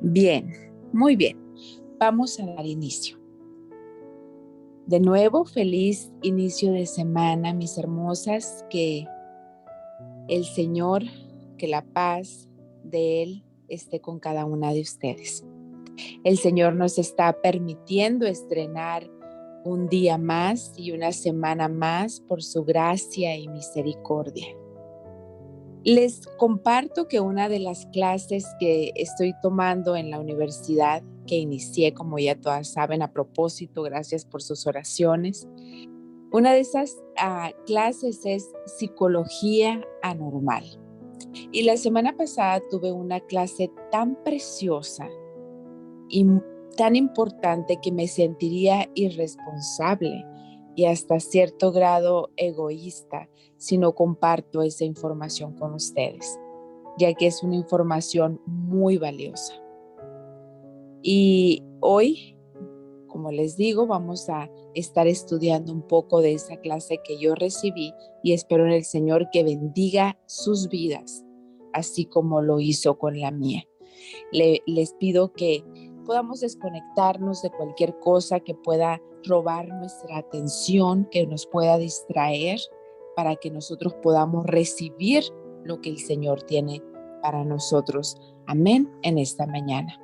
Bien, muy bien. Vamos a dar inicio. De nuevo, feliz inicio de semana, mis hermosas, que el Señor, que la paz de Él esté con cada una de ustedes. El Señor nos está permitiendo estrenar un día más y una semana más por su gracia y misericordia. Les comparto que una de las clases que estoy tomando en la universidad, que inicié, como ya todas saben, a propósito, gracias por sus oraciones. Una de esas clases es psicología anormal. Y la semana pasada tuve una clase tan preciosa y tan importante que me sentiría irresponsable y hasta cierto grado egoísta si no comparto esa información con ustedes, ya que es una información muy valiosa. Y hoy, como les digo, vamos a estar estudiando un poco de esa clase que yo recibí y espero en el Señor que bendiga sus vidas, así como lo hizo con la mía. Les pido que podamos desconectarnos de cualquier cosa que pueda robar nuestra atención, que nos pueda distraer, para que nosotros podamos recibir lo que el Señor tiene para nosotros. Amén, en esta mañana.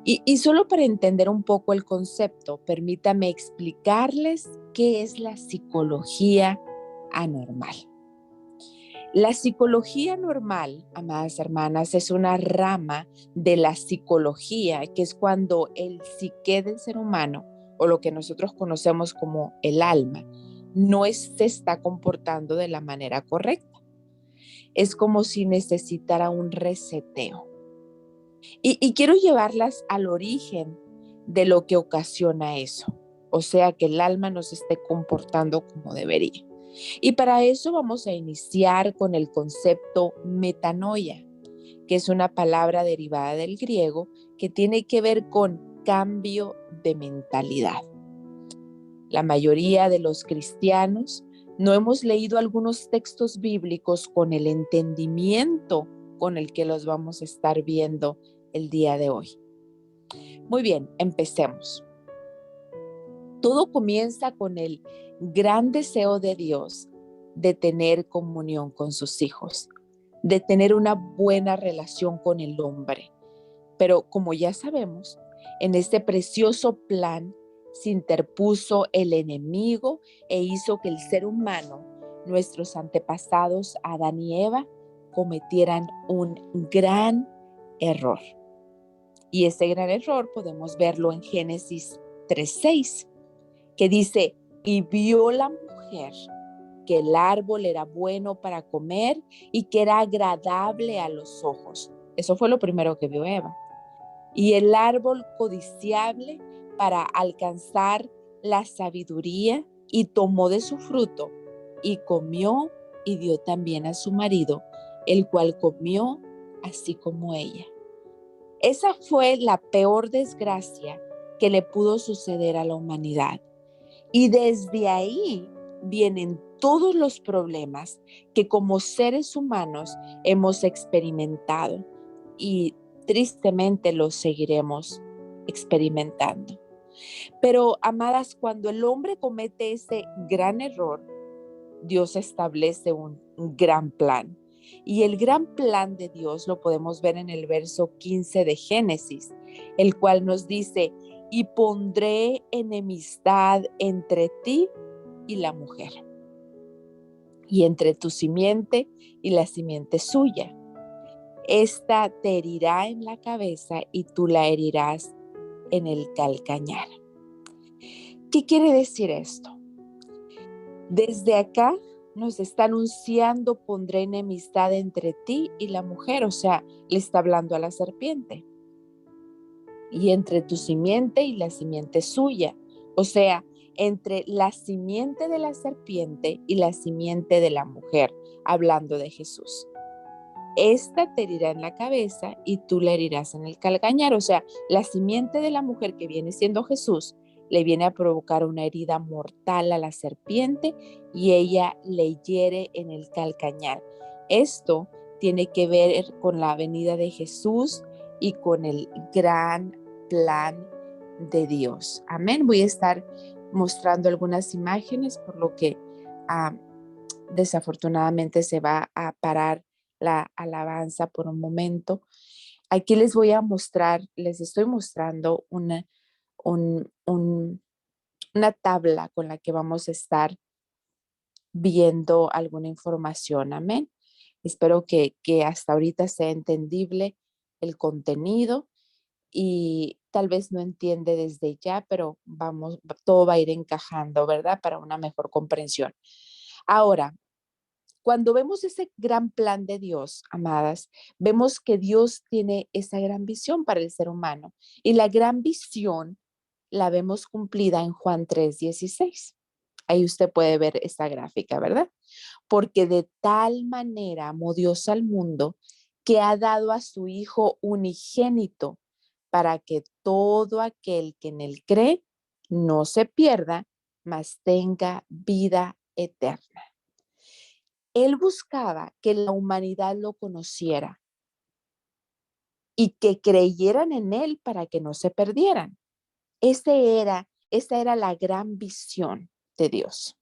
Y solo para entender un poco el concepto, permítame explicarles qué es la psicología anormal. La psicología normal, amadas hermanas, es una rama de la psicología, que es cuando el psique del ser humano, o lo que nosotros conocemos como el alma, no se está comportando de la manera correcta. Es como si necesitara un reseteo. Y quiero llevarlas al origen de lo que ocasiona eso, o sea, que el alma no se esté comportando como debería. Y para eso vamos a iniciar con el concepto metanoia, que es una palabra derivada del griego que tiene que ver con cambio de mentalidad. La mayoría de los cristianos no hemos leído algunos textos bíblicos con el entendimiento con el que los vamos a estar viendo el día de hoy. Muy bien, empecemos. Todo comienza con el gran deseo de Dios de tener comunión con sus hijos, de tener una buena relación con el hombre. Pero como ya sabemos, en este precioso plan se interpuso el enemigo e hizo que el ser humano, nuestros antepasados Adán y Eva, cometieran un gran error. Y ese gran error podemos verlo en Génesis 3:6, que dice: y vio la mujer que el árbol era bueno para comer y que era agradable a los ojos. Eso fue lo primero que vio Eva. Y el árbol codiciable para alcanzar la sabiduría, y tomó de su fruto y comió y dio también a su marido, el cual comió así como ella. Esa fue la peor desgracia que le pudo suceder a la humanidad. Y desde ahí vienen todos los problemas que como seres humanos hemos experimentado y tristemente los seguiremos experimentando. Pero, amadas, cuando el hombre comete ese gran error, Dios establece un gran plan. Y el gran plan de Dios lo podemos ver en el verso 15 de Génesis, el cual nos dice: y pondré enemistad entre ti y la mujer, y entre tu simiente y la simiente suya. Esta te herirá en la cabeza y tú la herirás en el calcañar. ¿Qué quiere decir esto? Desde acá nos está anunciando: pondré enemistad entre ti y la mujer, o sea, le está hablando a la serpiente. Y entre tu simiente y la simiente suya, o sea, entre la simiente de la serpiente y la simiente de la mujer, hablando de Jesús. Esta te herirá en la cabeza y tú la herirás en el calcañar, o sea, la simiente de la mujer, que viene siendo Jesús, le viene a provocar una herida mortal a la serpiente y ella le hiere en el calcañar. Esto tiene que ver con la venida de Jesús y con el gran plan de Dios. Amén. Voy a estar mostrando algunas imágenes, por lo que desafortunadamente se va a parar la alabanza por un momento. Aquí les voy a mostrar, les estoy mostrando un, un, una tabla con la que vamos a estar viendo alguna información. Amén. Espero que hasta ahorita sea entendible el contenido y tal vez no entiende desde ya, pero vamos, todo va a ir encajando, ¿verdad? Para una mejor comprensión. Ahora, cuando vemos ese gran plan de Dios, amadas, vemos que Dios tiene esa gran visión para el ser humano y la gran visión la vemos cumplida en Juan 3:16. Ahí usted puede ver esta gráfica, ¿verdad? Porque de tal manera amó Dios al mundo que ha dado a su Hijo unigénito para que todo aquel que en él cree no se pierda, mas tenga vida eterna. Él buscaba que la humanidad lo conociera y que creyeran en él para que no se perdieran. Esa era la gran visión de Dios.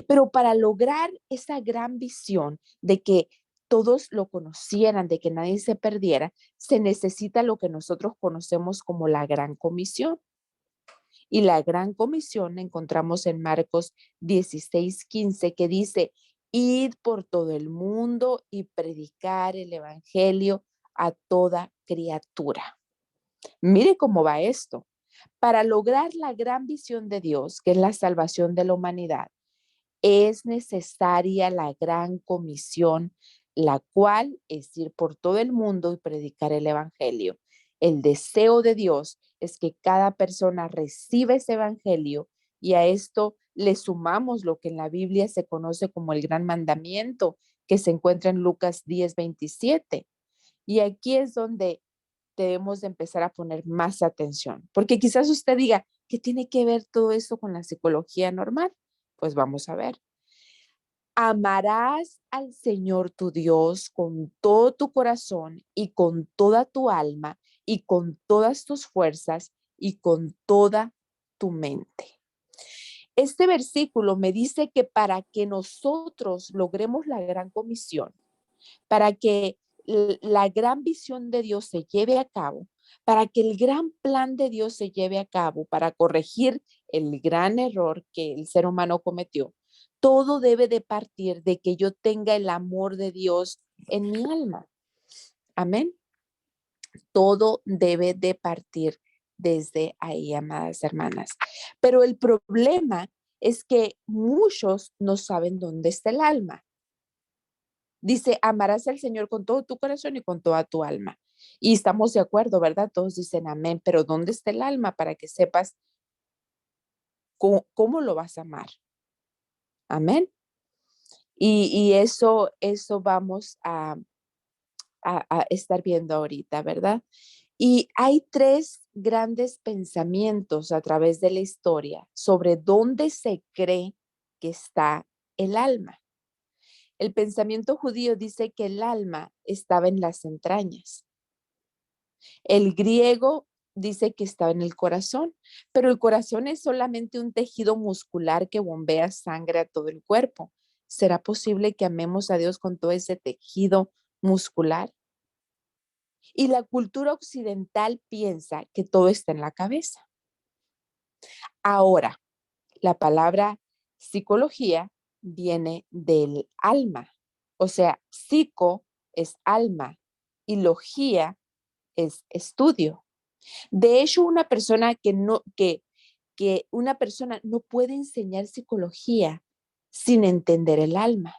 Pero para lograr esa gran visión de que todos lo conocieran, de que nadie se perdiera, se necesita lo que nosotros conocemos como la Gran Comisión. Y la Gran Comisión la encontramos en Marcos 16:15, que dice: id por todo el mundo y predicar el evangelio a toda criatura. Mire cómo va esto. Para lograr la gran visión de Dios, que es la salvación de la humanidad, es necesaria la gran comisión, la cual es ir por todo el mundo y predicar el evangelio. El deseo de Dios es que cada persona reciba ese evangelio y a esto le sumamos lo que en la Biblia se conoce como el gran mandamiento, que se encuentra en Lucas 10:27. Y aquí es donde debemos de empezar a poner más atención, porque quizás usted diga, ¿qué tiene que ver todo esto con la psicología normal? Pues vamos a ver. Amarás al Señor tu Dios con todo tu corazón y con toda tu alma y con todas tus fuerzas y con toda tu mente. Este versículo me dice que para que nosotros logremos la gran comisión, para que la gran visión de Dios se lleve a cabo, para que el gran plan de Dios se lleve a cabo, para corregir el gran error que el ser humano cometió, todo debe de partir de que yo tenga el amor de Dios en mi alma. Amén. Todo debe de partir desde ahí, amadas hermanas. Pero el problema es que muchos no saben dónde está el alma. Dice, amarás al Señor con todo tu corazón y con toda tu alma. Y estamos de acuerdo, ¿verdad? Todos dicen amén, pero ¿dónde está el alma para que sepas cómo lo vas a amar? Amén. Y eso vamos a estar viendo ahorita, ¿verdad? Y hay tres grandes pensamientos a través de la historia sobre dónde se cree que está el alma. El pensamiento judío dice que el alma estaba en las entrañas. El griego dice que estaba en el corazón, pero el corazón es solamente un tejido muscular que bombea sangre a todo el cuerpo. ¿Será posible que amemos a Dios con todo ese tejido muscular? Y la cultura occidental piensa que todo está en la cabeza. Ahora, la palabra psicología viene del alma, o sea, psico es alma y logía es estudio. De hecho, que una persona no puede enseñar psicología sin entender el alma.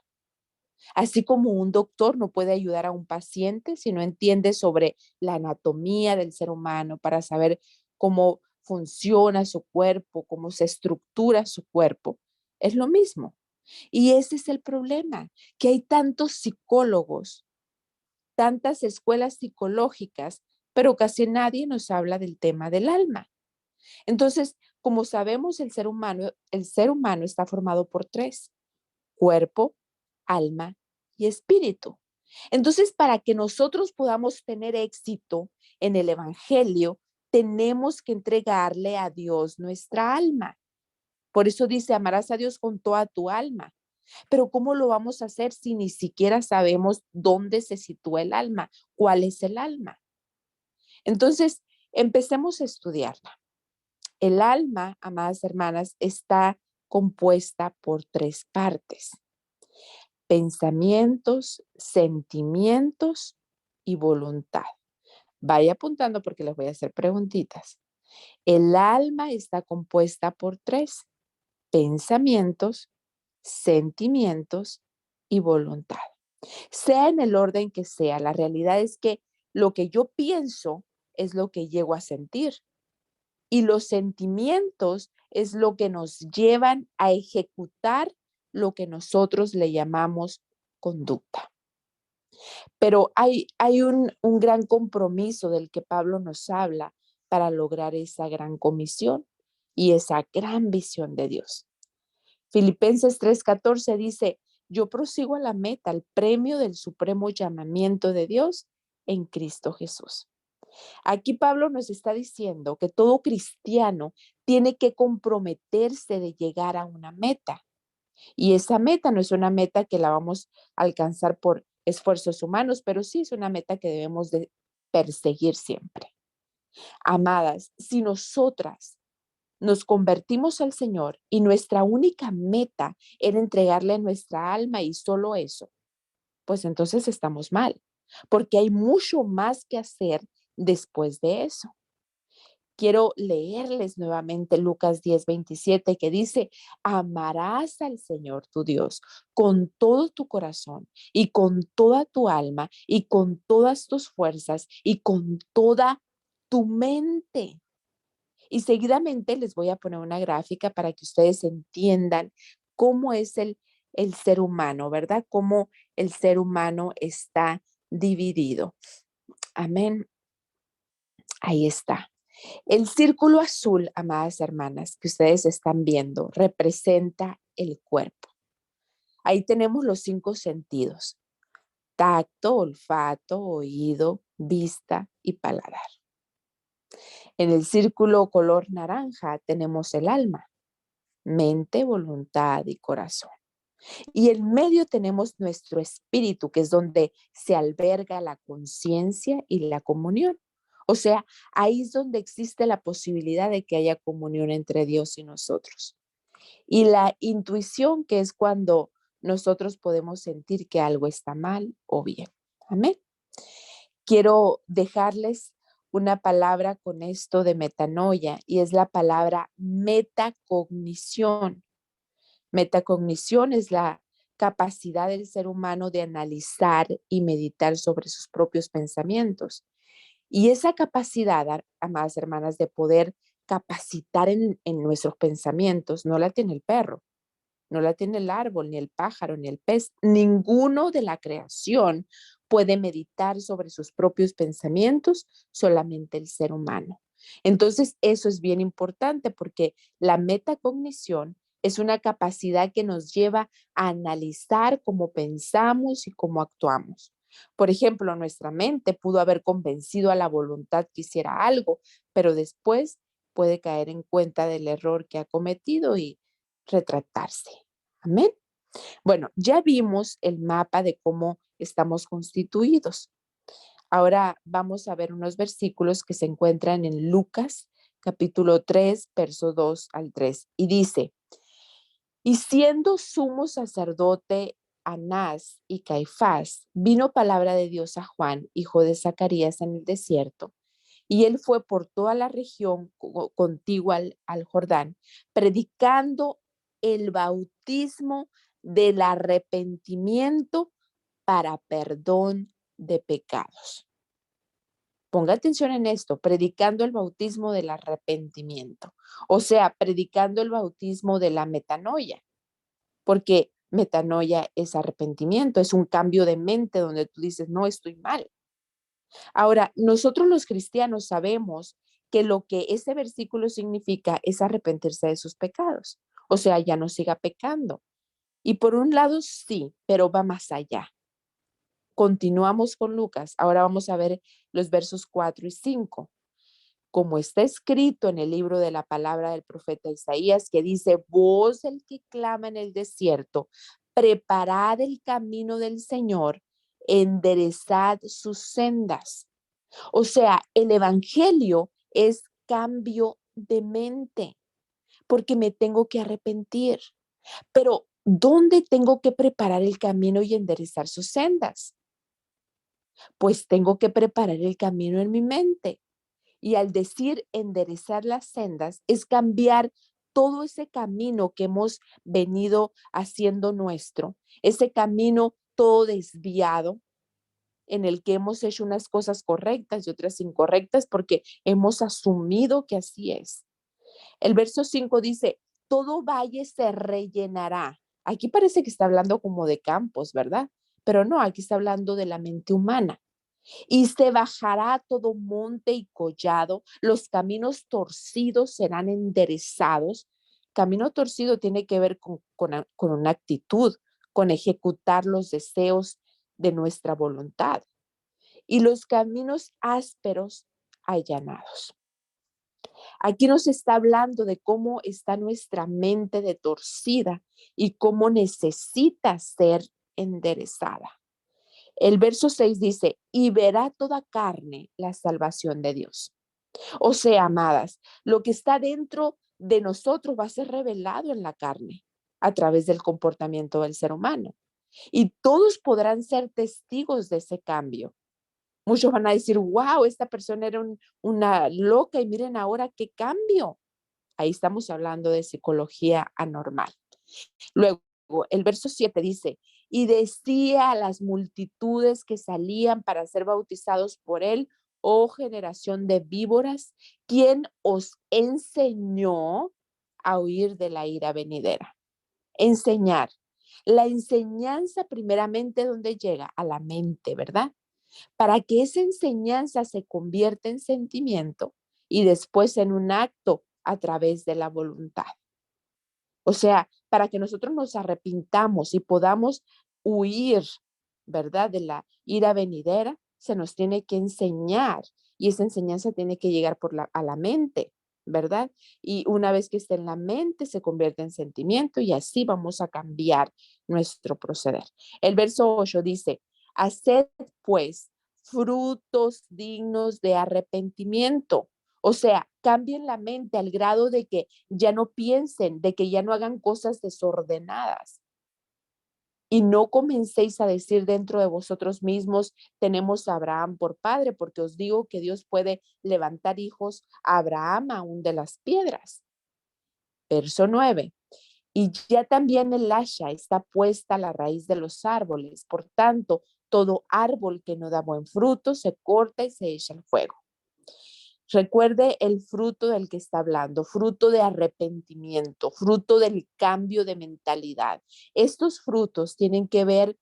Así como un doctor no puede ayudar a un paciente si no entiende sobre la anatomía del ser humano para saber cómo funciona su cuerpo, cómo se estructura su cuerpo. Es lo mismo. Y ese es el problema, que hay tantos psicólogos, tantas escuelas psicológicas, pero casi nadie nos habla del tema del alma. Entonces, como sabemos, el ser humano está formado por tres: cuerpo, alma y espíritu. Entonces, para que nosotros podamos tener éxito en el evangelio, tenemos que entregarle a Dios nuestra alma. Por eso dice, amarás a Dios con toda tu alma. Pero ¿cómo lo vamos a hacer si ni siquiera sabemos dónde se sitúa el alma? ¿Cuál es el alma? Entonces, empecemos a estudiarla. El alma, amadas hermanas, está compuesta por tres partes: pensamientos, sentimientos y voluntad. Vaya apuntando porque les voy a hacer preguntitas. El alma está compuesta por tres: pensamientos, sentimientos y voluntad. Sea en el orden que sea, la realidad es que lo que yo pienso es lo que llego a sentir, y los sentimientos es lo que nos llevan a ejecutar lo que nosotros le llamamos conducta. Pero hay un gran compromiso del que Pablo nos habla para lograr esa gran comisión y esa gran visión de Dios. Filipenses 3:14 dice, yo prosigo a la meta, al premio del supremo llamamiento de Dios en Cristo Jesús. Aquí Pablo nos está diciendo que todo cristiano tiene que comprometerse de llegar a una meta. Y esa meta no es una meta que la vamos a alcanzar por esfuerzos humanos, pero sí es una meta que debemos de perseguir siempre. Amadas, si nosotras nos convertimos al Señor y nuestra única meta era entregarle nuestra alma y solo eso, pues entonces estamos mal, porque hay mucho más que hacer después de eso. Quiero leerles nuevamente Lucas 10:27 que dice, amarás al Señor tu Dios con todo tu corazón y con toda tu alma y con todas tus fuerzas y con toda tu mente. Y seguidamente les voy a poner una gráfica para que ustedes entiendan cómo es el ser humano, ¿verdad? Cómo el ser humano está dividido. Amén. Ahí está. El círculo azul, amadas hermanas, que ustedes están viendo, representa el cuerpo. Ahí tenemos los 5 sentidos: tacto, olfato, oído, vista y paladar. En el círculo color naranja tenemos el alma, mente, voluntad y corazón. Y en medio tenemos nuestro espíritu, que es donde se alberga la conciencia y la comunión. O sea, ahí es donde existe la posibilidad de que haya comunión entre Dios y nosotros. Y la intuición, que es cuando nosotros podemos sentir que algo está mal o bien. Amén. Quiero dejarles una palabra con esto de metanoia y es la palabra metacognición. Metacognición es la capacidad del ser humano de analizar y meditar sobre sus propios pensamientos. Y esa capacidad, amadas hermanas, de poder capacitar en nuestros pensamientos, no la tiene el perro, no la tiene el árbol, ni el pájaro, ni el pez. Ninguno de la creación puede meditar sobre sus propios pensamientos, solamente el ser humano. Entonces, eso es bien importante porque la metacognición es una capacidad que nos lleva a analizar cómo pensamos y cómo actuamos. Por ejemplo, nuestra mente pudo haber convencido a la voluntad que hiciera algo, pero después puede caer en cuenta del error que ha cometido y retratarse. Amén. Bueno, ya vimos el mapa de cómo estamos constituidos. Ahora vamos a ver unos versículos que se encuentran en Lucas capítulo 3, verso 2 al 3. Y dice, y siendo sumo sacerdote Anás y Caifás, vino palabra de Dios a Juan, hijo de Zacarías, en el desierto. Y él fue por toda la región contigua al Jordán, predicando el bautismo del arrepentimiento para perdón de pecados. Ponga atención en esto, predicando el bautismo del arrepentimiento, o sea, predicando el bautismo de la metanoia, porque metanoia es arrepentimiento, es un cambio de mente donde tú dices, no, estoy mal. Ahora, nosotros los cristianos sabemos que lo que ese versículo significa es arrepentirse de sus pecados, o sea, ya no siga pecando. Y por un lado sí, pero va más allá. Continuamos con Lucas. Ahora vamos a ver los versos 4 y 5. Como está escrito en el libro de la palabra del profeta Isaías, que dice: voz el que clama en el desierto, preparad el camino del Señor, enderezad sus sendas. O sea, el evangelio es cambio de mente, porque me tengo que arrepentir. Pero, ¿dónde tengo que preparar el camino y enderezar sus sendas? Pues tengo que preparar el camino en mi mente. Y al decir enderezar las sendas, es cambiar todo ese camino que hemos venido haciendo nuestro, ese camino todo desviado, en el que hemos hecho unas cosas correctas y otras incorrectas porque hemos asumido que así es. El verso 5 dice: todo valle se rellenará. Aquí parece que está hablando como de campos, ¿verdad? Pero no, aquí está hablando de la mente humana. Y se bajará todo monte y collado, los caminos torcidos serán enderezados. Camino torcido tiene que ver con una actitud, con ejecutar los deseos de nuestra voluntad. Y los caminos ásperos allanados. Aquí nos está hablando de cómo está nuestra mente de torcida y cómo necesita ser enderezada. El verso 6 dice: y verá toda carne la salvación de Dios. O sea, amadas, lo que está dentro de nosotros va a ser revelado en la carne a través del comportamiento del ser humano. Y todos podrán ser testigos de ese cambio. Muchos van a decir: wow, esta persona era una loca y miren ahora qué cambio. Ahí estamos hablando de psicología anormal. Luego, el verso 7 dice: y decía a las multitudes que salían para ser bautizados por él: oh generación de víboras, ¿quién os enseñó a huir de la ira venidera? Enseñar. La enseñanza primeramente, ¿dónde llega? A la mente, ¿verdad? Para que esa enseñanza se convierta en sentimiento y después en un acto a través de la voluntad. O sea, para que nosotros nos arrepintamos y podamos huir, ¿verdad? De la ira venidera, se nos tiene que enseñar y esa enseñanza tiene que llegar a la mente, ¿verdad? Y una vez que esté en la mente, se convierte en sentimiento y así vamos a cambiar nuestro proceder. El verso 8 dice: haced pues frutos dignos de arrepentimiento. O sea, cambien la mente al grado de que ya no piensen, de que ya no hagan cosas desordenadas. Y no comencéis a decir dentro de vosotros mismos: tenemos a Abraham por padre, porque os digo que Dios puede levantar hijos a Abraham aún de las piedras. Verso 9. Y ya también el asha está puesta a la raíz de los árboles. Por tanto, todo árbol que no da buen fruto se corta y se echa al fuego. Recuerde el fruto del que está hablando: fruto de arrepentimiento, fruto del cambio de mentalidad. Estos frutos tienen que ver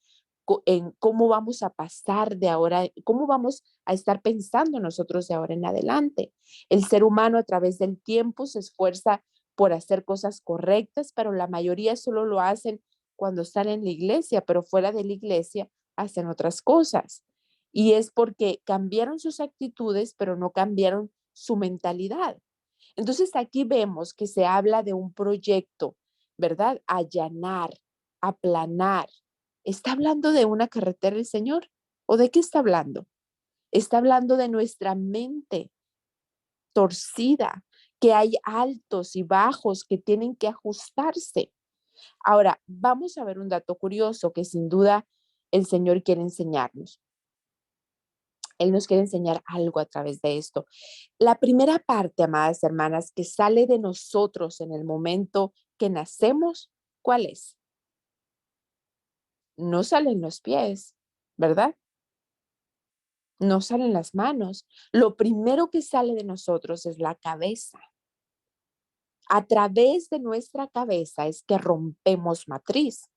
en cómo vamos a pasar de ahora, cómo vamos a estar pensando nosotros de ahora en adelante. El ser humano a través del tiempo se esfuerza por hacer cosas correctas, pero la mayoría solo lo hacen cuando están en la iglesia, pero fuera de la iglesia hacen otras cosas. Y es porque cambiaron sus actitudes, pero no cambiaron su mentalidad. Entonces aquí vemos que se habla de un proyecto, ¿verdad? Allanar, aplanar. ¿Está hablando de una carretera el Señor? ¿O de qué está hablando? Está hablando de nuestra mente torcida, que hay altos y bajos que tienen que ajustarse. Ahora, vamos a ver un dato curioso que sin duda el Señor quiere enseñarnos. Él nos quiere enseñar algo a través de esto. La primera parte, amadas hermanas, que sale de nosotros en el momento que nacemos, ¿cuál es? No salen los pies, ¿verdad? No salen las manos. Lo primero que sale de nosotros es la cabeza. A través de nuestra cabeza es que rompemos matriz.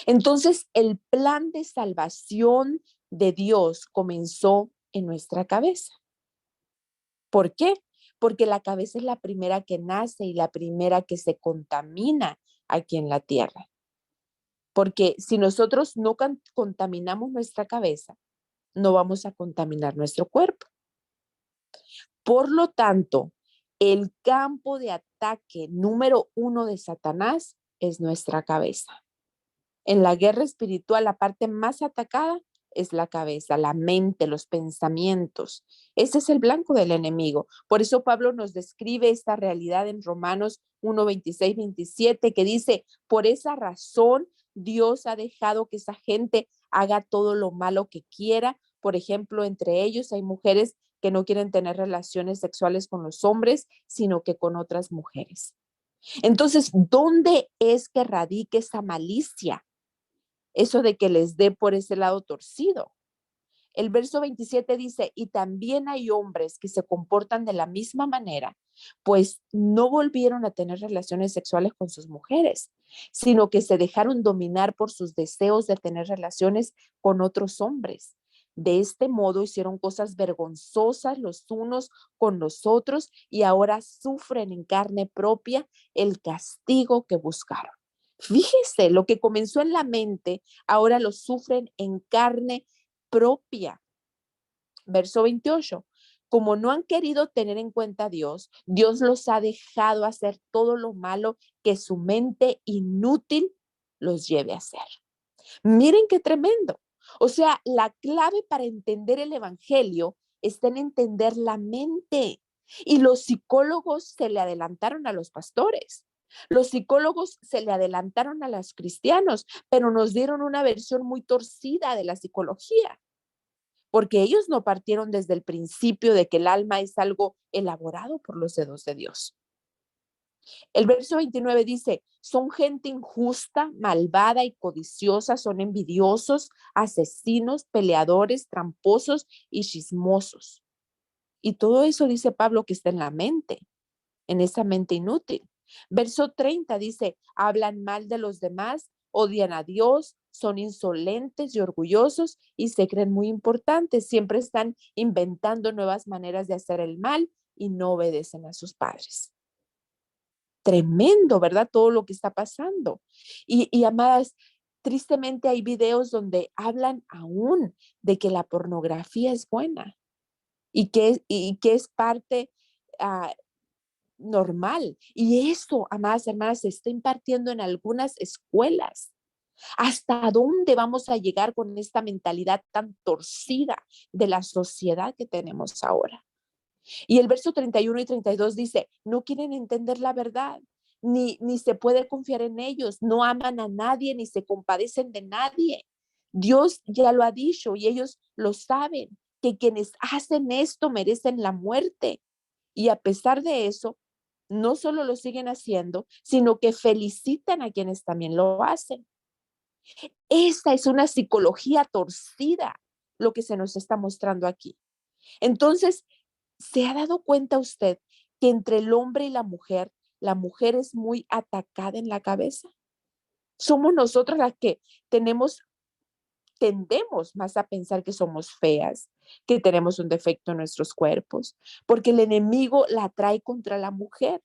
Entonces, el plan de salvación de Dios comenzó en nuestra cabeza. ¿Por qué? Porque la cabeza es la primera que nace y la primera que se contamina aquí en la tierra. Porque si nosotros no contaminamos nuestra cabeza, no vamos a contaminar nuestro cuerpo. Por lo tanto, el campo de ataque número 1 de Satanás es nuestra cabeza. En la guerra espiritual, la parte más atacada es la cabeza, la mente, los pensamientos. Ese es el blanco del enemigo. Por eso Pablo nos describe esta realidad en Romanos 1, 26, 27, que dice, por esa razón Dios ha dejado que esa gente haga todo lo malo que quiera. Por ejemplo, entre ellos hay mujeres que no quieren tener relaciones sexuales con los hombres, sino que con otras mujeres. Entonces, ¿dónde es que radica esa malicia? Eso de que les dé por ese lado torcido. El verso 27 dice, y también hay hombres que se comportan de la misma manera, pues no volvieron a tener relaciones sexuales con sus mujeres, sino que se dejaron dominar por sus deseos de tener relaciones con otros hombres. De este modo hicieron cosas vergonzosas los unos con los otros y ahora sufren en carne propia el castigo que buscaron. Fíjese, lo que comenzó en la mente, ahora lo sufren en carne propia. Verso 28. Como no han querido tener en cuenta a Dios, Dios los ha dejado hacer todo lo malo que su mente inútil los lleve a hacer. Miren qué tremendo. O sea, la clave para entender el evangelio está en entender la mente. Y los psicólogos se le adelantaron a los pastores. Los psicólogos se le adelantaron a los cristianos, pero nos dieron una versión muy torcida de la psicología, porque ellos no partieron desde el principio de que el alma es algo elaborado por los dedos de Dios. El verso 29 dice, son gente injusta, malvada y codiciosa, son envidiosos, asesinos, peleadores, tramposos y chismosos. Y todo eso dice Pablo que está en la mente, en esa mente inútil. Verso 30 dice, hablan mal de los demás, odian a Dios, son insolentes y orgullosos y se creen muy importantes. Siempre están inventando nuevas maneras de hacer el mal y no obedecen a sus padres. Tremendo, ¿verdad? Todo lo que está pasando. Y amadas, tristemente hay videos donde hablan aún de que la pornografía es buena y que es parte normal. Y eso, amadas hermanas, se está impartiendo en algunas escuelas. ¿Hasta dónde vamos a llegar con esta mentalidad tan torcida de la sociedad que tenemos ahora? Y el verso 31 y 32 dice, no quieren entender la verdad, ni se puede confiar en ellos, no aman a nadie, ni se compadecen de nadie. Dios ya lo ha dicho y ellos lo saben, que quienes hacen esto merecen la muerte. Y a pesar de eso, no solo lo siguen haciendo, sino que felicitan a quienes también lo hacen. Esta es una psicología torcida, lo que se nos está mostrando aquí. Entonces, ¿se ha dado cuenta usted que entre el hombre y la mujer es muy atacada en la cabeza? Somos nosotros las que tendemos más a pensar que somos feas, que tenemos un defecto en nuestros cuerpos, porque el enemigo la trae contra la mujer.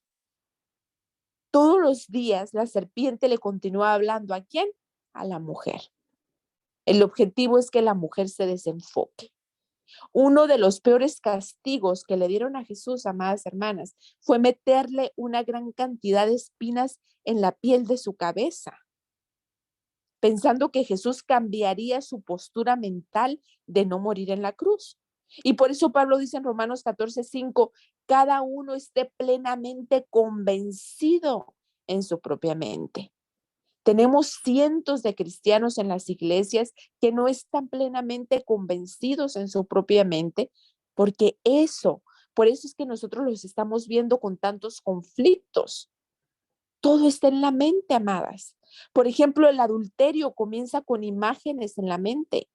Todos los días la serpiente le continúa hablando ¿a quién? A la mujer. El objetivo es que la mujer se desenfoque. Uno de los peores castigos que le dieron a Jesús, amadas hermanas, fue meterle una gran cantidad de espinas en la piel de su cabeza, pensando que Jesús cambiaría su postura mental de no morir en la cruz. Y por eso Pablo dice en Romanos 14:5, cada uno esté plenamente convencido en su propia mente. Tenemos cientos de cristianos en las iglesias que no están plenamente convencidos en su propia mente, porque por eso es que nosotros los estamos viendo con tantos conflictos. Todo está en la mente, amadas. Por ejemplo, el adulterio comienza con imágenes en la mente.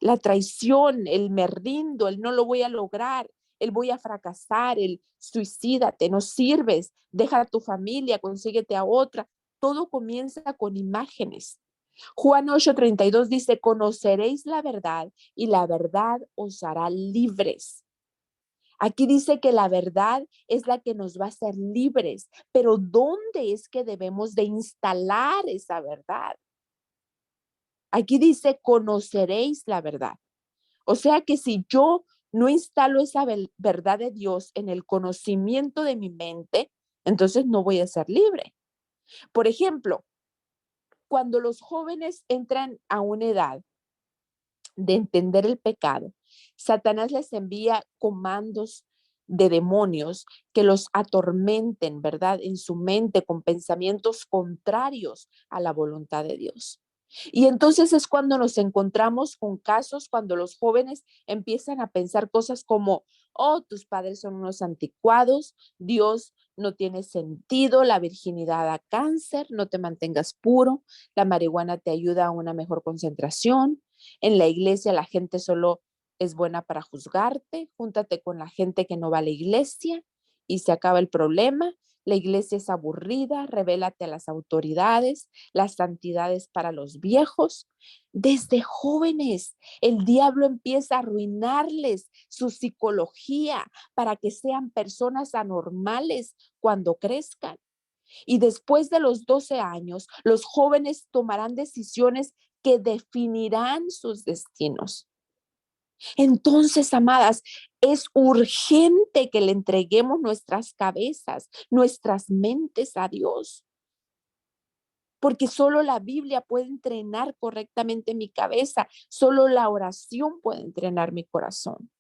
La traición, el me rindo, el no lo voy a lograr, el voy a fracasar, el suicídate, no sirves, deja a tu familia, consíguete a otra. Todo comienza con imágenes. Juan 8:32 dice, conoceréis la verdad y la verdad os hará libres. Aquí dice que la verdad es la que nos va a hacer libres, pero ¿dónde es que debemos de instalar esa verdad? Aquí dice, conoceréis la verdad. O sea que si yo no instalo esa verdad de Dios en el conocimiento de mi mente, entonces no voy a ser libre. Por ejemplo, cuando los jóvenes entran a una edad de entender el pecado, Satanás les envía comandos de demonios que los atormenten, ¿verdad? En su mente con pensamientos contrarios a la voluntad de Dios. Y entonces es cuando nos encontramos con casos cuando los jóvenes empiezan a pensar cosas como, oh, tus padres son unos anticuados, Dios no tiene sentido, la virginidad da cáncer, no te mantengas puro, la marihuana te ayuda a una mejor concentración, en la iglesia la gente solo es buena para juzgarte, júntate con la gente que no va a la iglesia y se acaba el problema. La iglesia es aburrida, revélate a las autoridades, la santidad es para los viejos. Desde jóvenes, el diablo empieza a arruinarles su psicología para que sean personas anormales cuando crezcan. Y después de los 12 años, los jóvenes tomarán decisiones que definirán sus destinos. Entonces, amadas, es urgente que le entreguemos nuestras cabezas, nuestras mentes a Dios, porque solo la Biblia puede entrenar correctamente mi cabeza, solo la oración puede entrenar mi corazón.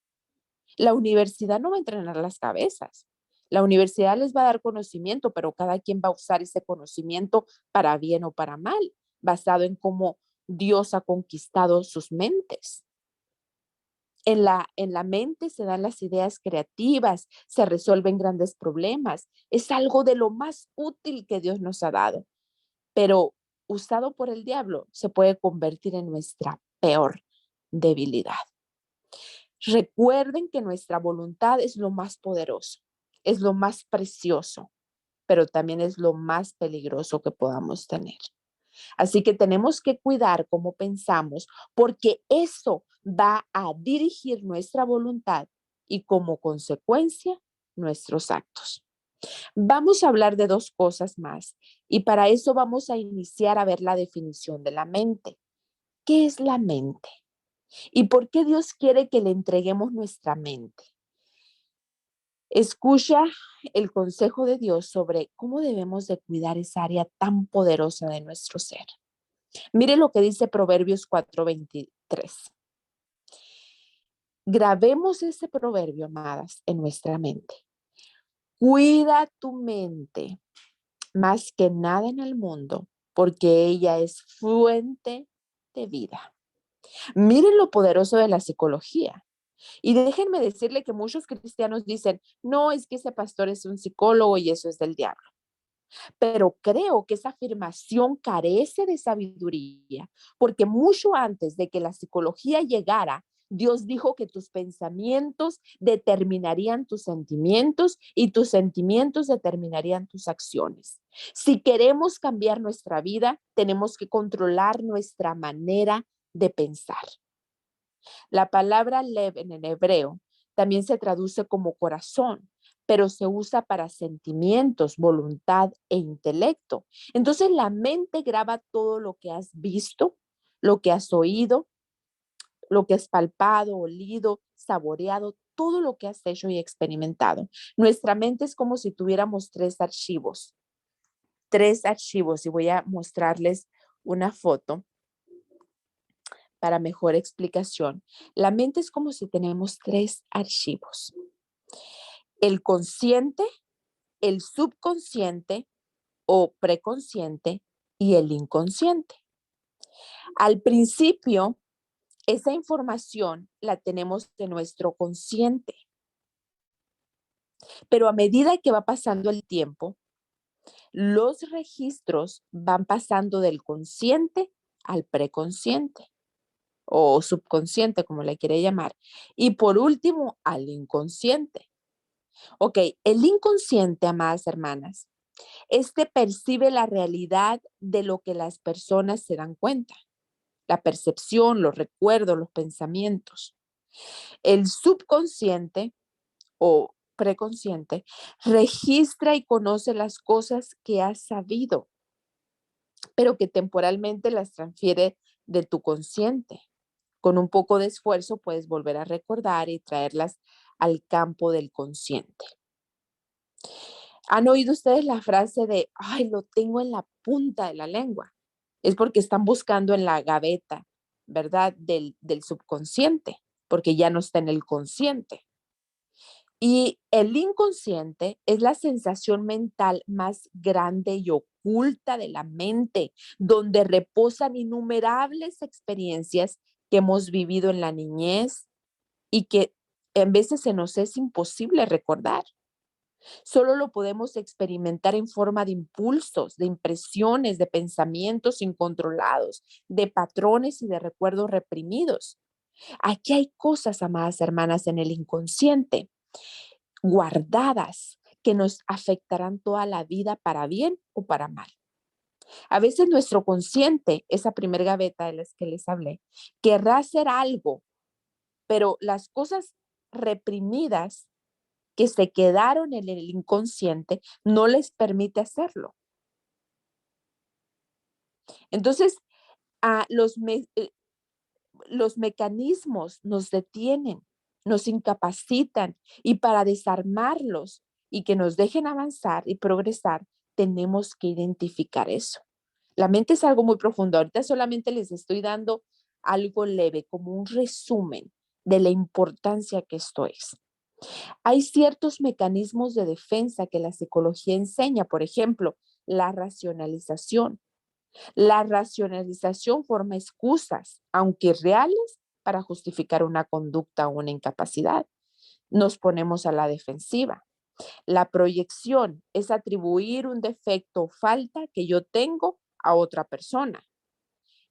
La universidad no va a entrenar las cabezas. La universidad les va a dar conocimiento, pero cada quien va a usar ese conocimiento para bien o para mal, basado en cómo Dios ha conquistado sus mentes. En la mente se dan las ideas creativas, se resuelven grandes problemas. Es algo de lo más útil que Dios nos ha dado, pero usado por el diablo se puede convertir en nuestra peor debilidad. Recuerden que nuestra voluntad es lo más poderoso, es lo más precioso, pero también es lo más peligroso que podamos tener. Así que tenemos que cuidar cómo pensamos, porque eso va a dirigir nuestra voluntad y como consecuencia nuestros actos. Vamos a hablar de dos cosas más y para eso vamos a iniciar a ver la definición de la mente. ¿Qué es la mente? ¿Y por qué Dios quiere que le entreguemos nuestra mente? Escucha el consejo de Dios sobre cómo debemos de cuidar esa área tan poderosa de nuestro ser. Mire lo que dice Proverbios 4:23. Grabemos ese proverbio, amadas, en nuestra mente. Cuida tu mente más que nada en el mundo, porque ella es fuente de vida. Miren lo poderoso de la psicología. Y déjenme decirle que muchos cristianos dicen, no, es que ese pastor es un psicólogo y eso es del diablo. Pero creo que esa afirmación carece de sabiduría, porque mucho antes de que la psicología llegara, Dios dijo que tus pensamientos determinarían tus sentimientos y tus sentimientos determinarían tus acciones. Si queremos cambiar nuestra vida, tenemos que controlar nuestra manera de pensar. La palabra lev en el hebreo también se traduce como corazón, pero se usa para sentimientos, voluntad e intelecto. Entonces la mente graba todo lo que has visto, lo que has oído, lo que has palpado, olido, saboreado, todo lo que has hecho y experimentado. Nuestra mente es como si tuviéramos tres archivos y voy a mostrarles una foto para mejor explicación. La mente es como si tenemos tres archivos: el consciente, el subconsciente o preconsciente y el inconsciente. Al principio, esa información la tenemos de nuestro consciente, pero a medida que va pasando el tiempo, los registros van pasando del consciente al preconsciente o subconsciente, como le quiere llamar, y por último al inconsciente. Ok, el inconsciente, amadas hermanas, este percibe la realidad de lo que las personas se dan cuenta, la percepción, los recuerdos, los pensamientos. El subconsciente o preconsciente registra y conoce las cosas que has sabido, pero que temporalmente las transfiere de tu consciente. Con un poco de esfuerzo puedes volver a recordar y traerlas al campo del consciente. ¿Han oído ustedes la frase de, ay, lo tengo en la punta de la lengua? Es porque están buscando en la gaveta, ¿verdad? Del subconsciente, porque ya no está en el consciente. Y el inconsciente es la sensación mental más grande y oculta de la mente, donde reposan innumerables experiencias que hemos vivido en la niñez y que en veces se nos es imposible recordar. Solo lo podemos experimentar en forma de impulsos, de impresiones, de pensamientos incontrolados, de patrones y de recuerdos reprimidos. Aquí hay cosas, amadas hermanas, en el inconsciente, guardadas, que nos afectarán toda la vida para bien o para mal. A veces nuestro consciente, esa primer gaveta de las que les hablé, querrá hacer algo, pero las cosas reprimidas que se quedaron en el inconsciente no les permite hacerlo. Entonces, a los mecanismos nos detienen, nos incapacitan y para desarmarlos y que nos dejen avanzar y progresar, tenemos que identificar eso. La mente es algo muy profundo. Ahorita solamente les estoy dando algo leve, como un resumen de la importancia que esto es. Hay ciertos mecanismos de defensa que la psicología enseña, por ejemplo, la racionalización. La racionalización forma excusas, aunque reales, para justificar una conducta o una incapacidad. Nos ponemos a la defensiva. La proyección es atribuir un defecto o falta que yo tengo a otra persona.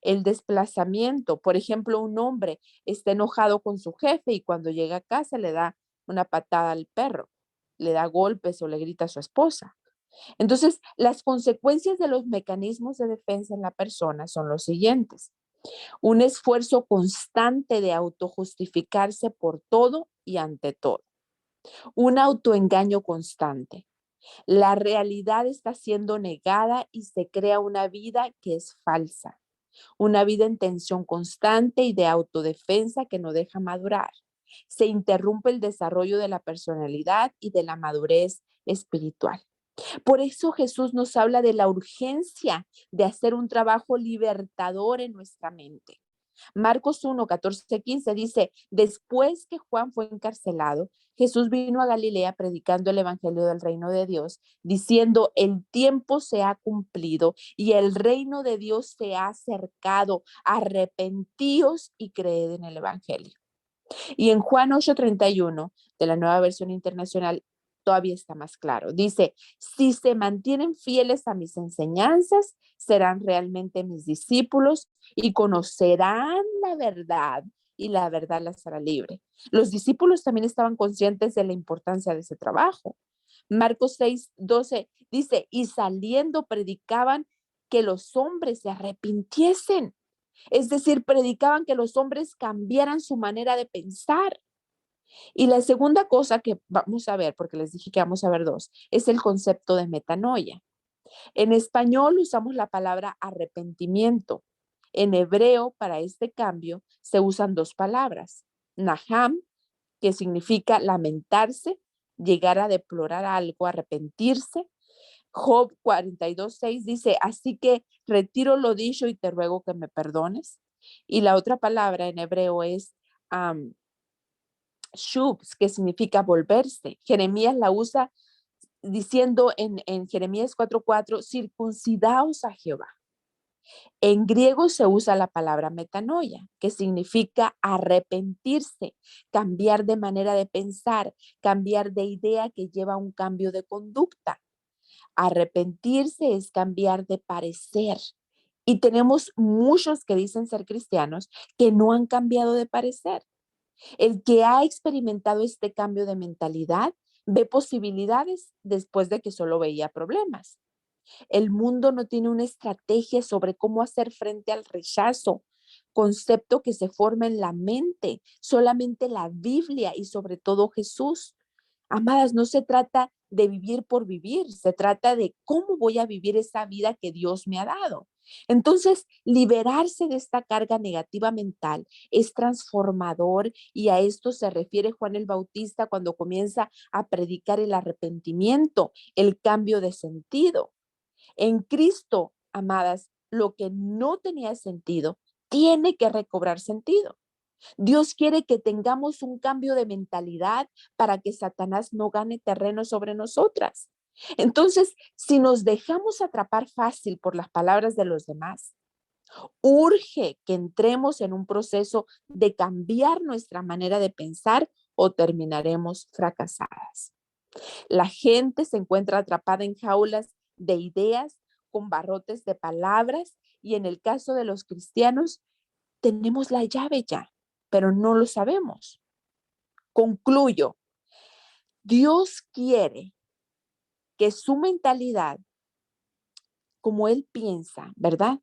El desplazamiento, por ejemplo, un hombre está enojado con su jefe y cuando llega a casa le da una patada al perro, le da golpes o le grita a su esposa. Entonces, las consecuencias de los mecanismos de defensa en la persona son los siguientes. Un esfuerzo constante de autojustificarse por todo y ante todo. Un autoengaño constante. La realidad está siendo negada y se crea una vida que es falsa. Una vida en tensión constante y de autodefensa que no deja madurar. Se interrumpe el desarrollo de la personalidad y de la madurez espiritual. Por eso Jesús nos habla de la urgencia de hacer un trabajo libertador en nuestra mente. Marcos 1, 14, 15 dice, después que Juan fue encarcelado, Jesús vino a Galilea predicando el evangelio del reino de Dios, diciendo, el tiempo se ha cumplido y el reino de Dios se ha acercado. Arrepentíos y creed en el evangelio. Y en Juan 8:31 de la Nueva Versión Internacional todavía está más claro. Dice, si se mantienen fieles a mis enseñanzas, serán realmente mis discípulos y conocerán la verdad y la verdad las hará libre. Los discípulos también estaban conscientes de la importancia de ese trabajo. Marcos 6:12 dice, y saliendo predicaban que los hombres se arrepintiesen. Es decir, predicaban que los hombres cambiaran su manera de pensar. Y la segunda cosa que vamos a ver, porque les dije que vamos a ver dos, es el concepto de metanoia. En español usamos la palabra arrepentimiento. En hebreo, para este cambio, se usan dos palabras. Naham, que significa lamentarse, llegar a deplorar algo, arrepentirse. Job 42:6 dice, así que retiro lo dicho y te ruego que me perdones. Y la otra palabra en hebreo es shubs, que significa volverse. Jeremías la usa diciendo en Jeremías 4:4, circuncidaos a Jehová. En griego se usa la palabra metanoia, que significa arrepentirse, cambiar de manera de pensar, cambiar de idea que lleva a un cambio de conducta. Arrepentirse es cambiar de parecer. Y tenemos muchos que dicen ser cristianos que no han cambiado de parecer. El que ha experimentado este cambio de mentalidad ve posibilidades después de que solo veía problemas. El mundo no tiene una estrategia sobre cómo hacer frente al rechazo, concepto que se forma en la mente, solamente la Biblia y sobre todo Jesús. Amadas, no se trata de vivir por vivir, se trata de cómo voy a vivir esa vida que Dios me ha dado. Entonces, liberarse de esta carga negativa mental es transformador y a esto se refiere Juan el Bautista cuando comienza a predicar el arrepentimiento, el cambio de sentido. En Cristo, amadas, lo que no tenía sentido tiene que recobrar sentido. Dios quiere que tengamos un cambio de mentalidad para que Satanás no gane terreno sobre nosotras. Entonces, si nos dejamos atrapar fácil por las palabras de los demás, urge que entremos en un proceso de cambiar nuestra manera de pensar o terminaremos fracasadas. La gente se encuentra atrapada en jaulas de ideas con barrotes de palabras y en el caso de los cristianos tenemos la llave ya, pero no lo sabemos. Concluyo, Dios quiere que su mentalidad, como Él piensa, ¿verdad?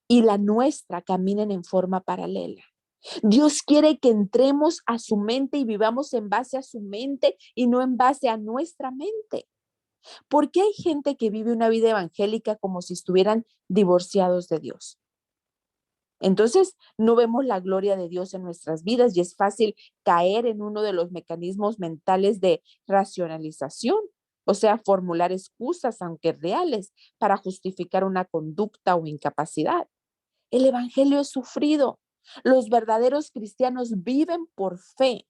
Y la nuestra caminen en forma paralela. Dios quiere que entremos a su mente y vivamos en base a su mente y no en base a nuestra mente. ¿Por qué hay gente que vive una vida evangélica como si estuvieran divorciados de Dios? Entonces, no vemos la gloria de Dios en nuestras vidas y es fácil caer en uno de los mecanismos mentales de racionalización, o sea, formular excusas, aunque reales, para justificar una conducta o incapacidad. El evangelio es sufrido. Los verdaderos cristianos viven por fe.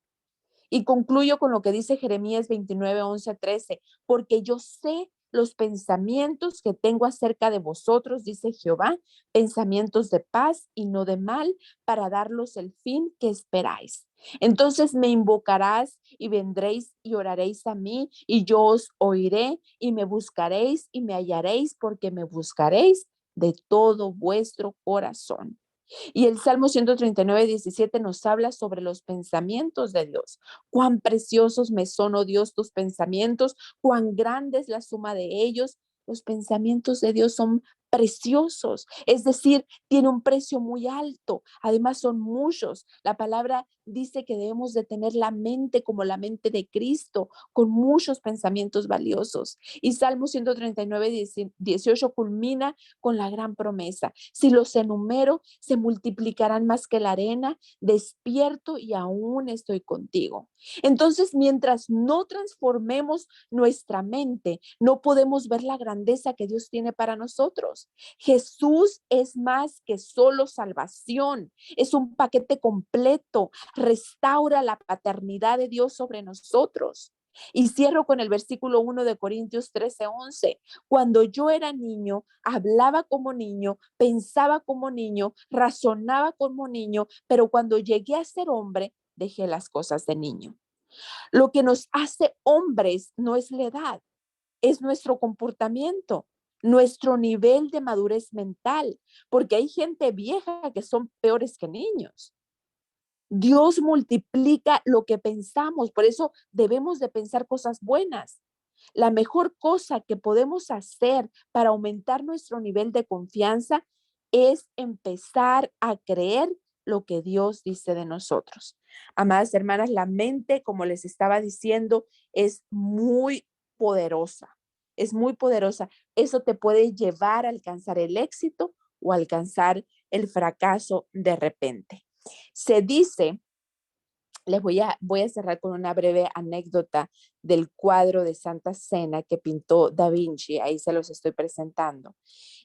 Y concluyo con lo que dice Jeremías 29, 11, 13, porque yo sé los pensamientos que tengo acerca de vosotros, dice Jehová, pensamientos de paz y no de mal, para darlos el fin que esperáis. Entonces me invocarás y vendréis y oraréis a mí y yo os oiré y me buscaréis y me hallaréis porque me buscaréis de todo vuestro corazón. Y el Salmo 139, 17 nos habla sobre los pensamientos de Dios. Cuán preciosos me son, oh Dios, tus pensamientos, cuán grande es la suma de ellos. Los pensamientos de Dios son preciosos, es decir, tiene un precio muy alto. Además son muchos. La palabra dice que debemos de tener la mente como la mente de Cristo, con muchos pensamientos valiosos. Y Salmo 139, 18 culmina con la gran promesa. Si los enumero, se multiplicarán más que la arena. Despierto y aún estoy contigo. Entonces, mientras no transformemos nuestra mente, no podemos ver la grandeza que Dios tiene para nosotros. Jesús es más que solo salvación, es un paquete completo, restaura la paternidad de Dios sobre nosotros. Y cierro con el versículo 1 de Corintios 13, 11. Cuando yo era niño, hablaba como niño, pensaba como niño, razonaba como niño, pero cuando llegué a ser hombre, dejé las cosas de niño. Lo que nos hace hombres no es la edad, es nuestro comportamiento, nuestro nivel de madurez mental, porque hay gente vieja que son peores que niños. Dios multiplica lo que pensamos, por eso debemos de pensar cosas buenas. La mejor cosa que podemos hacer para aumentar nuestro nivel de confianza es empezar a creer lo que Dios dice de nosotros. Amadas hermanas, la mente, como les estaba diciendo, es muy poderosa. Es muy poderosa. Eso te puede llevar a alcanzar el éxito o alcanzar el fracaso de repente. Se dice, voy a cerrar con una breve anécdota del cuadro de Santa Cena que pintó Da Vinci, ahí se los estoy presentando.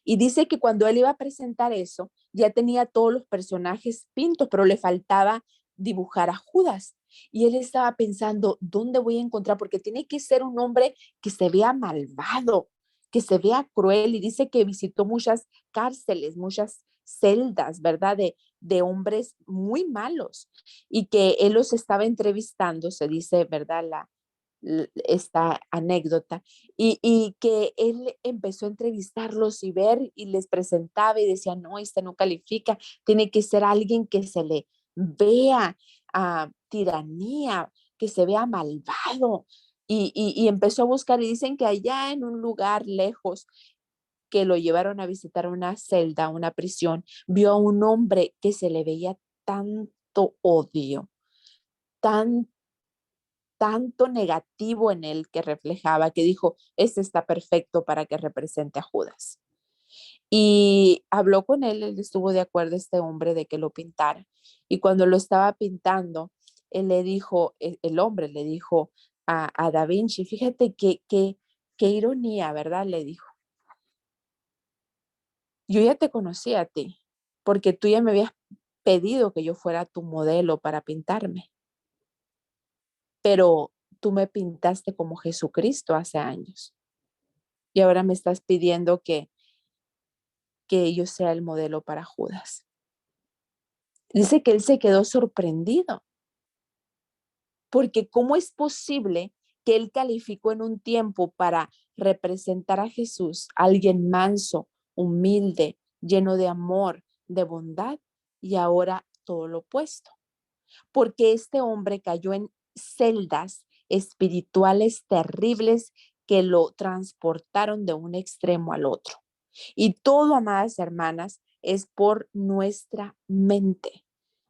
Y dice que cuando él iba a presentar eso, ya tenía todos los personajes pintos, pero le faltaba dibujar a Judas. Y él estaba pensando, ¿dónde voy a encontrar? Porque tiene que ser un hombre que se vea malvado, que se vea cruel. Y dice que visitó muchas cárceles, muchas celdas, ¿verdad? De hombres muy malos y que él los estaba entrevistando, se dice, ¿verdad? Esta anécdota, y que él empezó a entrevistarlos y ver y les presentaba y decía, no, este no califica, tiene que ser alguien que se le vea a tiranía, que se vea malvado. Y empezó a buscar y dicen que allá en un lugar lejos que lo llevaron a visitar una celda, una prisión, vio a un hombre que se le veía tanto odio, tan, tanto negativo en él que reflejaba, que dijo, este está perfecto para que represente a Judas. Y habló con él estuvo de acuerdo este hombre de que lo pintara. Y cuando lo estaba pintando, él le dijo, el hombre le dijo a Da Vinci, fíjate qué ironía, ¿verdad? Le dijo, yo ya te conocí a ti, porque tú ya me habías pedido que yo fuera tu modelo para pintarme, pero tú me pintaste como Jesucristo hace años y ahora me estás pidiendo que yo sea el modelo para Judas. Dice que él se quedó sorprendido, porque ¿cómo es posible que él calificó en un tiempo para representar a Jesús, alguien manso, humilde, lleno de amor, de bondad, y ahora todo lo opuesto? Porque este hombre cayó en celdas espirituales terribles que lo transportaron de un extremo al otro. Y todo, amadas hermanas, es por nuestra mente.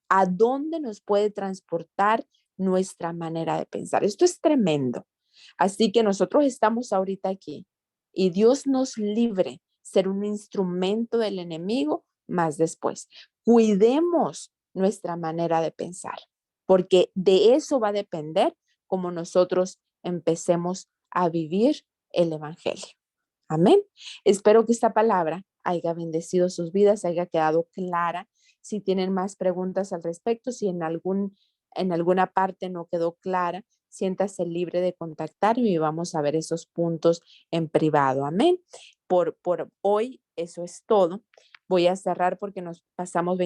¿A dónde nos puede transportar nuestra manera de pensar? Esto es tremendo. Así que nosotros estamos ahorita aquí y Dios nos libre ser un instrumento del enemigo más después. Cuidemos nuestra manera de pensar, porque de eso va a depender cómo nosotros empecemos a vivir el evangelio. Amén. Espero que esta palabra haya bendecido sus vidas, haya quedado clara. Si tienen más preguntas al respecto, si en alguna parte no quedó clara, siéntase libre de contactarme y vamos a ver esos puntos en privado. Amén. Por hoy, eso es todo. Voy a cerrar porque nos pasamos